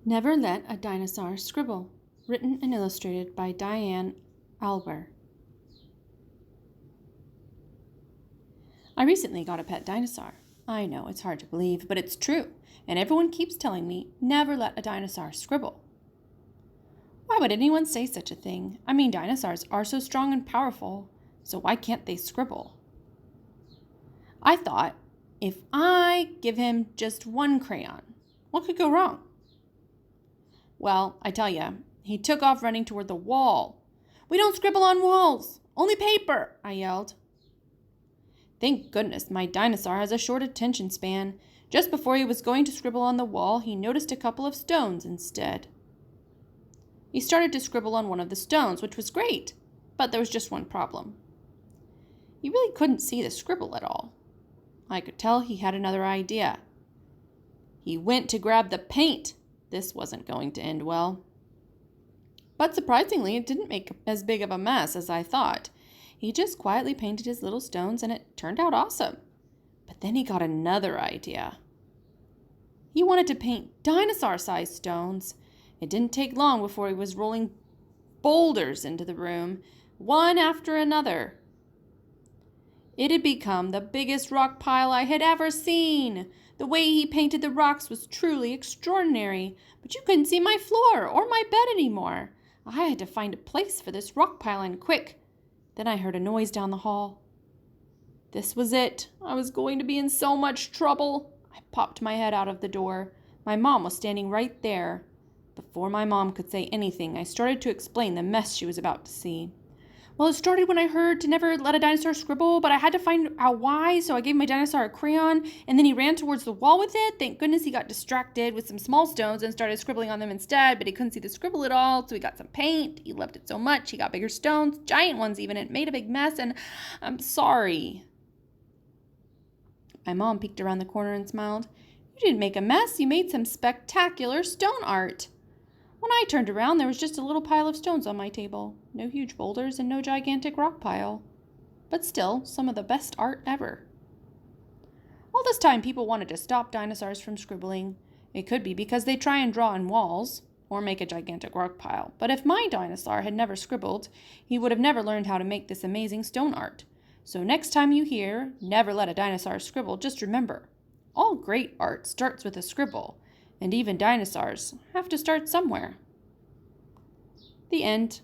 Never Let a Dinosaur Scribble, written and illustrated by Diane, Alber. I recently got a pet dinosaur. I know it's hard to believe, but it's true, and everyone keeps telling me, never let a dinosaur scribble. Why would anyone say such a thing? I mean, dinosaurs are so strong and powerful, so why can't they scribble? I thought, if I give him just one crayon, what could go wrong? Well, I tell ya, he took off running toward the wall. "We don't scribble on walls, only paper," I yelled. Thank goodness my dinosaur has a short attention span. Just before he was going to scribble on the wall, he noticed a couple of stones instead. He started to scribble on one of the stones, which was great, but there was just one problem. He really couldn't see the scribble at all. I could tell he had another idea. He went to grab the paint. This wasn't going to end well. But surprisingly, it didn't make as big of a mess as I thought. He just quietly painted his little stones, and it turned out awesome. But then he got another idea. He wanted to paint dinosaur-sized stones. It didn't take long before he was rolling boulders into the room, one after another. It had become the biggest rock pile I had ever seen. The way he painted the rocks was truly extraordinary, but you couldn't see my floor or my bed anymore. I had to find a place for this rock pile, and quick. Then I heard a noise down the hall. This was it. I was going to be in so much trouble. I popped my head out of the door. My mom was standing right there. Before my mom could say anything, I started to explain the mess she was about to see. Well, it started when I heard to never let a dinosaur scribble, but I had to find out why, so I gave my dinosaur a crayon, and then he ran towards the wall with it. Thank goodness he got distracted with some small stones and started scribbling on them instead, but he couldn't see the scribble at all, so he got some paint. He loved it so much, he got bigger stones, giant ones even. It made a big mess, and I'm sorry. My mom peeked around the corner and smiled. You didn't make a mess, you made some spectacular stone art. When I turned around, there was just a little pile of stones on my table. No huge boulders and no gigantic rock pile. But still, some of the best art ever. All this time, people wanted to stop dinosaurs from scribbling. It could be because they try and draw on walls or make a gigantic rock pile. But if my dinosaur had never scribbled, he would have never learned how to make this amazing stone art. So next time you hear, never let a dinosaur scribble, just remember, all great art starts with a scribble. And even dinosaurs have to start somewhere. The end.